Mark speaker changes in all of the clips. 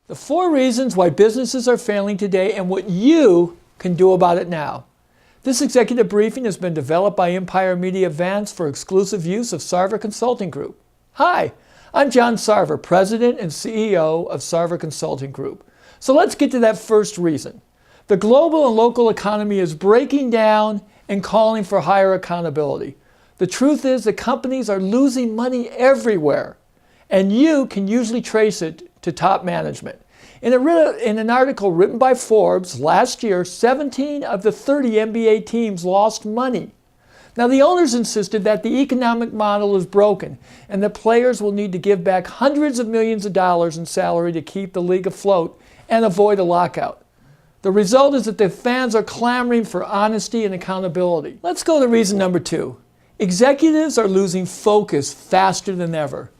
Speaker 1: The 4 reasons why businesses are failing today and what you can do about it now. This executive briefing has been developed by Empire Media Advance for exclusive use of Sarver Consulting Group. Hi, I'm John Sarver, President and CEO of Sarver Consulting Group. So let's get to that first reason. The global and local economy is breaking down and calling for higher accountability. The truth is that companies are losing money everywhere, and you can usually trace it to top management. In an article written by Forbes last year, 17 of the 30 NBA teams lost money. Now, the owners insisted that the economic model is broken and that players will need to give back hundreds of millions of dollars in salary to keep the league afloat and avoid a lockout. The result is that the fans are clamoring for honesty and accountability. Let's go to reason number 2. Executives are losing focus faster than ever,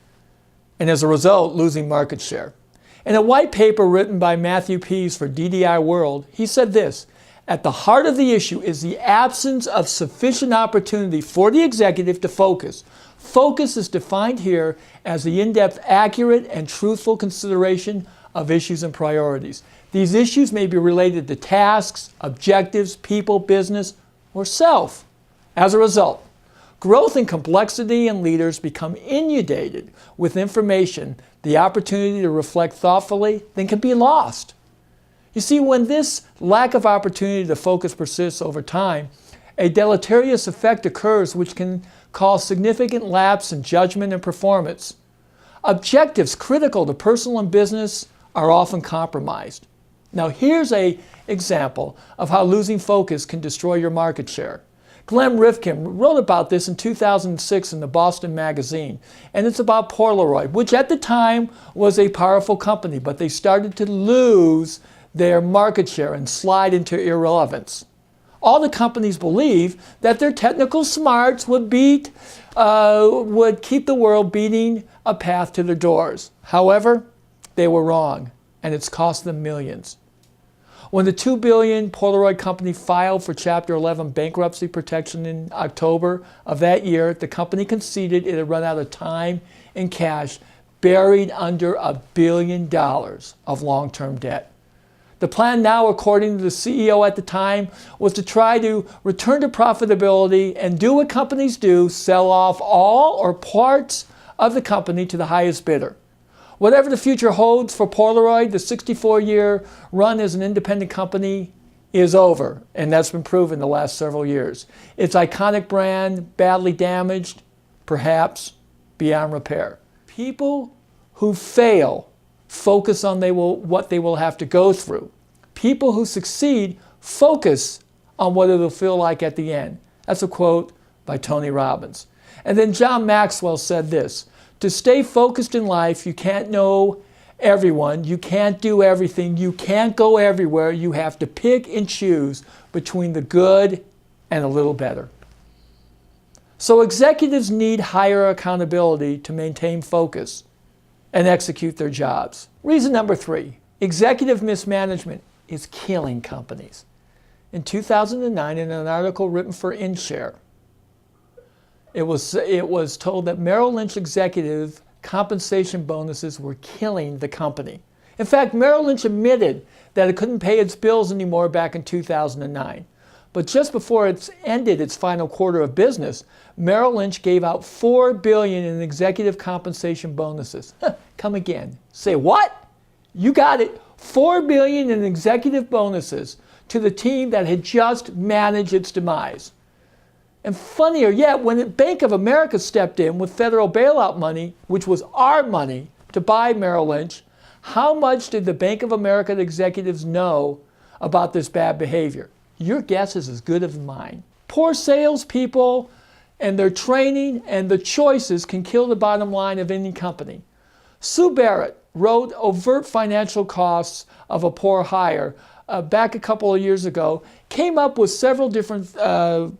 Speaker 1: and as a result, losing market share. In a white paper written by Matthew Pease for DDI World, he said this: at the heart of the issue is the absence of sufficient opportunity for the executive to focus. Focus is defined here as the in-depth, accurate, and truthful consideration of issues and priorities. These issues may be related to tasks, objectives, people, business, or self. As a result, growth and complexity in leaders become inundated with information. The opportunity to reflect thoughtfully then can be lost. You see, when this lack of opportunity to focus persists over time, a deleterious effect occurs which can cause significant lapse in judgment and performance. Objectives critical to personal and business are often compromised. Now, here's an example of how losing focus can destroy your market share. Glenn Rifkin wrote about this in 2006 in the Boston Magazine, and it's about Polaroid, which at the time was a powerful company, but they started to lose their market share and slide into irrelevance. All the companies believed that their technical smarts would keep the world beating a path to their doors. However, they were wrong, and it's cost them millions. When the $2 billion Polaroid company filed for Chapter 11 bankruptcy protection in October of that year, the company conceded it had run out of time and cash, buried under $1 billion of long-term debt. The plan now, according to the CEO at the time, was to try to return to profitability and do what companies do: sell off all or parts of the company to the highest bidder. Whatever the future holds for Polaroid, the 64-year run as an independent company is over, and that's been proven the last several years. Its iconic brand, badly damaged, perhaps beyond repair. People who fail focus on what they will have to go through. People who succeed focus on what it'll feel like at the end. That's a quote by Tony Robbins. And then John Maxwell said this: to stay focused in life, you can't know everyone, you can't do everything, you can't go everywhere. You have to pick and choose between the good and a little better. So executives need higher accountability to maintain focus and execute their jobs. Reason number 3, executive mismanagement is killing companies. In 2009, in an article written for InShare, it was told that Merrill Lynch executive compensation bonuses were killing the company. In fact, Merrill Lynch admitted that it couldn't pay its bills anymore back in 2009. But just before it ended its final quarter of business, Merrill Lynch gave out $4 billion in executive compensation bonuses. Come again. Say what? You got it. $4 billion in executive bonuses to the team that had just managed its demise. And funnier yet, when Bank of America stepped in with federal bailout money, which was our money, to buy Merrill Lynch, how much did the Bank of America executives know about this bad behavior? Your guess is as good as mine. Poor salespeople and their training and the choices can kill the bottom line of any company. Sue Barrett wrote Overt Financial Costs of a Poor Hire back a couple of years ago, came up with several different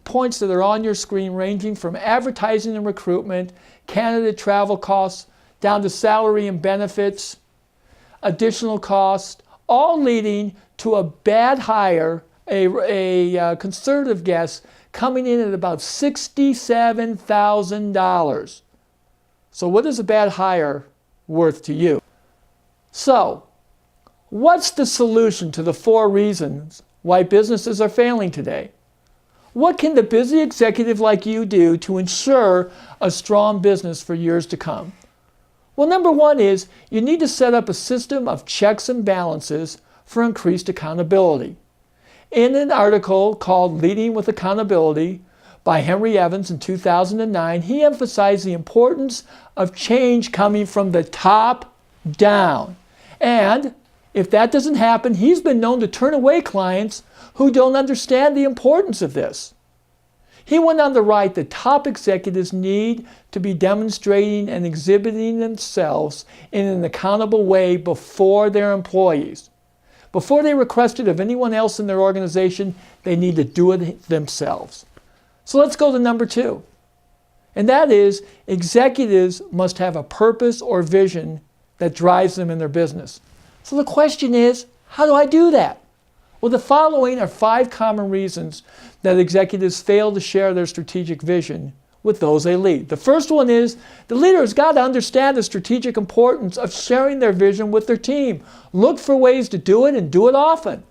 Speaker 1: points that are on your screen, ranging from advertising and recruitment, candidate travel costs, down to salary and benefits, additional costs, all leading to a bad hire, a conservative guess, coming in at about $67,000. So what is a bad hire worth to you? So, What's the solution to the 4 reasons why businesses are failing today? What can the busy executive like you do to ensure a strong business for years to come? Well, number 1 is you need to set up a system of checks and balances for increased accountability. In an article called Leading with Accountability by Henry Evans in 2009, he emphasized the importance of change coming from the top down. And if that doesn't happen, he's been known to turn away clients who don't understand the importance of this. He went on to write that top executives need to be demonstrating and exhibiting themselves in an accountable way before their employees. Before they request it of anyone else in their organization, they need to do it themselves. So let's go to number 2. And that is, executives must have a purpose or vision that drives them in their business. So the question is, how do I do that? Well, the following are 5 common reasons that executives fail to share their strategic vision with those they lead. The first one is the leader has got to understand the strategic importance of sharing their vision with their team. Look for ways to do it and do it often.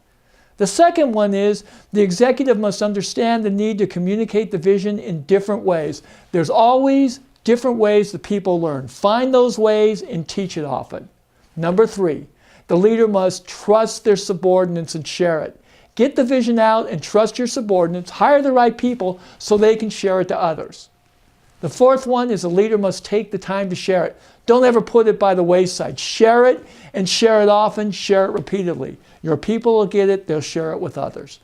Speaker 1: The second one is the executive must understand the need to communicate the vision in different ways. There's always different ways that people learn. Find those ways and teach it often. Number 3, the leader must trust their subordinates and share it. Get the vision out and trust your subordinates. Hire the right people so they can share it to others. The 4th one is the leader must take the time to share it. Don't ever put it by the wayside. Share it and share it often. Share it repeatedly. Your people will get it. They'll share it with others.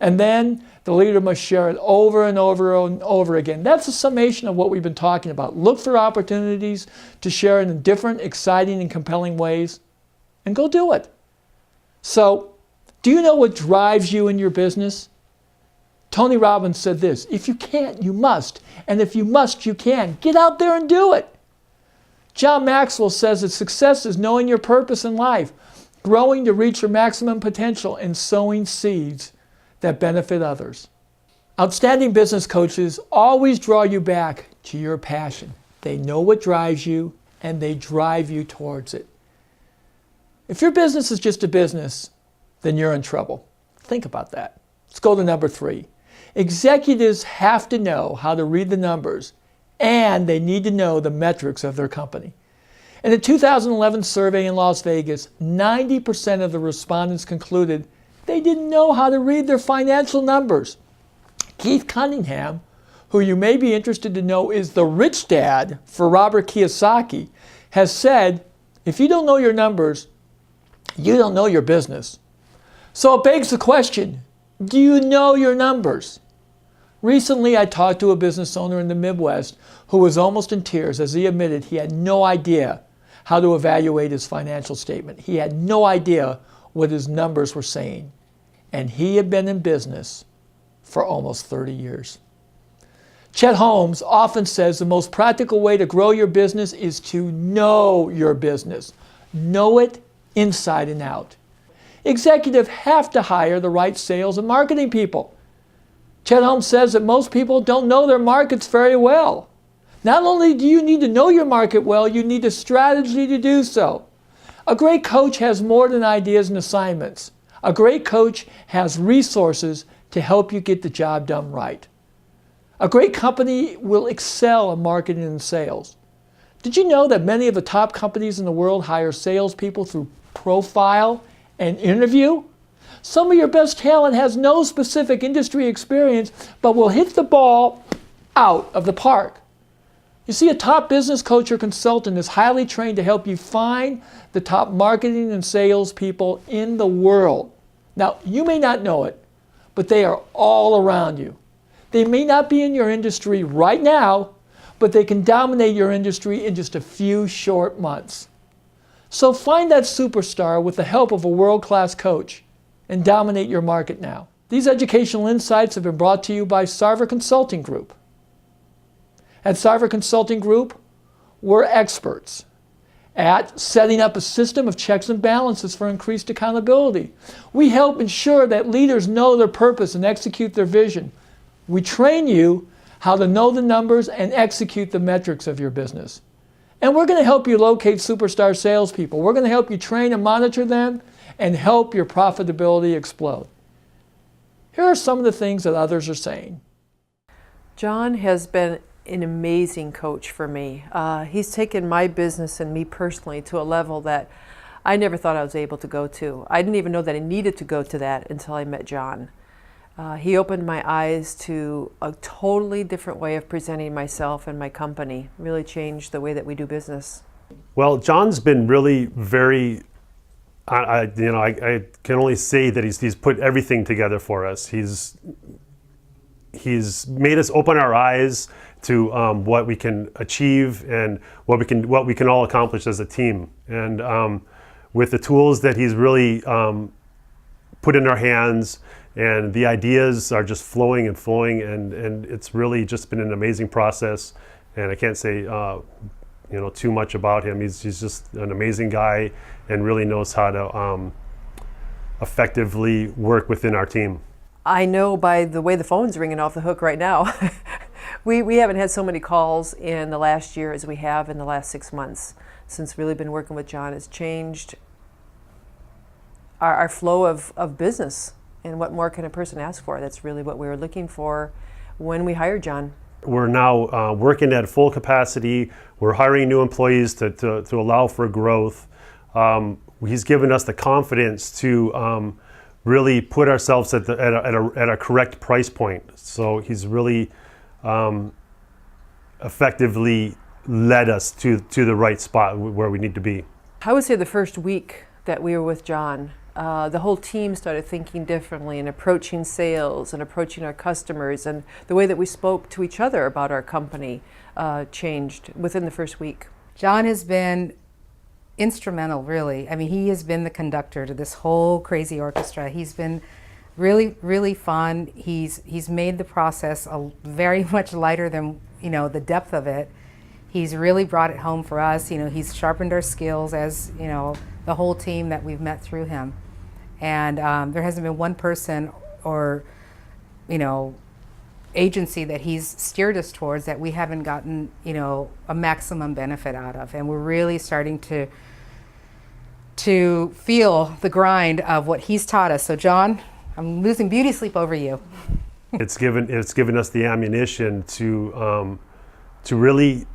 Speaker 1: And then the leader must share it over and over and over again. That's a summation of what we've been talking about. Look for opportunities to share it in different, exciting, and compelling ways, and go do it. So, do you know what drives you in your business? Tony Robbins said this: if you can't, you must. And if you must, you can. Get out there and do it. John Maxwell says that success is knowing your purpose in life, growing to reach your maximum potential, and sowing seeds that benefit others. Outstanding business coaches always draw you back to your passion. They know what drives you, and they drive you towards it. If your business is just a business, then you're in trouble. Think about that. Let's go to number 3. Executives have to know how to read the numbers, and they need to know the metrics of their company. In a 2011 survey in Las Vegas, 90% of the respondents concluded they didn't know how to read their financial numbers. Keith Cunningham, who you may be interested to know is the rich dad for Robert Kiyosaki, has said, if you don't know your numbers, you don't know your business. So it begs the question, do you know your numbers? Recently, I talked to a business owner in the Midwest who was almost in tears as he admitted he had no idea how to evaluate his financial statement. He had no idea what his numbers were saying. And he had been in business for almost 30 years. Chet Holmes often says the most practical way to grow your business is to know your business. Know it inside and out. Executives have to hire the right sales and marketing people. Chet Holmes says that most people don't know their markets very well. Not only do you need to know your market well, you need a strategy to do so. A great coach has more than ideas and assignments. A great coach has resources to help you get the job done right. A great company will excel in marketing and sales. Did you know that many of the top companies in the world hire salespeople through profile and interview? Some of your best talent has no specific industry experience, but will hit the ball out of the park. You see, a top business coach or consultant is highly trained to help you find the top marketing and sales people in the world. Now, you may not know it, but they are all around you. They may not be in your industry right now, but they can dominate your industry in just a few short months. So find that superstar with the help of a world-class coach and dominate your market now. These educational insights have been brought to you by Sarver Consulting Group. At Sarver Consulting Group, we're experts at setting up a system of checks and balances for increased accountability. We help ensure that leaders know their purpose and execute their vision. We train you how to know the numbers and execute the metrics of your business. And we're going to help you locate superstar salespeople. We're going to help you train and monitor them, and help your profitability explode. Here are some of the things that others are saying.
Speaker 2: John has been an amazing coach for me. He's taken my business and me personally to a level that I never thought I was able to go to. I didn't even know that I needed to go to that until I met John. He opened my eyes to a totally different way of presenting myself and my company. Really changed the way that we do business.
Speaker 3: Well, John's been really very, I can only say that he's put everything together for us. He's made us open our eyes to what we can achieve and what we can all accomplish as a team. And with the tools that he's really put in our hands, and the ideas are just flowing and flowing, and it's really just been an amazing process. And I can't say too much about him. He's just an amazing guy and really knows how to effectively work within our team.
Speaker 2: I know by the way the phone's ringing off the hook right now. We haven't had so many calls in the last year as we have in the last 6 months since really been working with John. It's changed our flow of business. And what more can a person ask for? That's really what we were looking for when we hired John.
Speaker 3: We're now working at full capacity. We're hiring new employees to allow for growth. He's given us the confidence to really put ourselves at a correct price point. So he's really effectively led us to the right spot where we need to be.
Speaker 2: I would say the first week that we were with John, the whole team started thinking differently and approaching sales and approaching our customers, and the way that we spoke to each other about our company changed within the first week.
Speaker 4: John has been instrumental, really. I mean, he has been the conductor to this whole crazy orchestra. He's been really, really fun. He's made the process very much lighter than the depth of it. He's really brought it home for us. He's sharpened our skills as the whole team that we've met through him. And there hasn't been one person or agency that he's steered us towards that we haven't gotten a maximum benefit out of. And we're really starting to feel the grind of what he's taught us. So John, I'm losing beauty sleep over you.
Speaker 3: It's given us the ammunition to really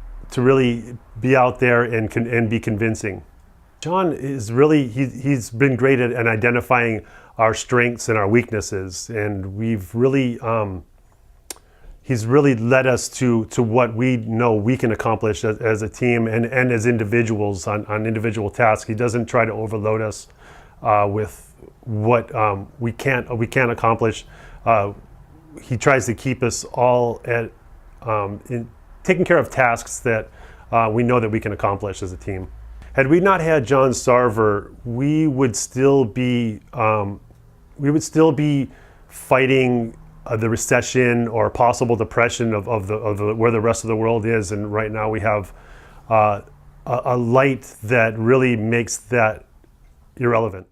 Speaker 3: be out there and be convincing. John is really, he's been great at identifying our strengths and our weaknesses, and we've really, he's really led us to what we know we can accomplish as a team and as individuals on individual tasks. He doesn't try to overload us with what we can't accomplish. He tries to keep us all at in taking care of tasks that we know that we can accomplish as a team. Had we not had John Sarver, we would still be fighting the recession or possible depression of where the rest of the world is. And right now we have a light that really makes that irrelevant.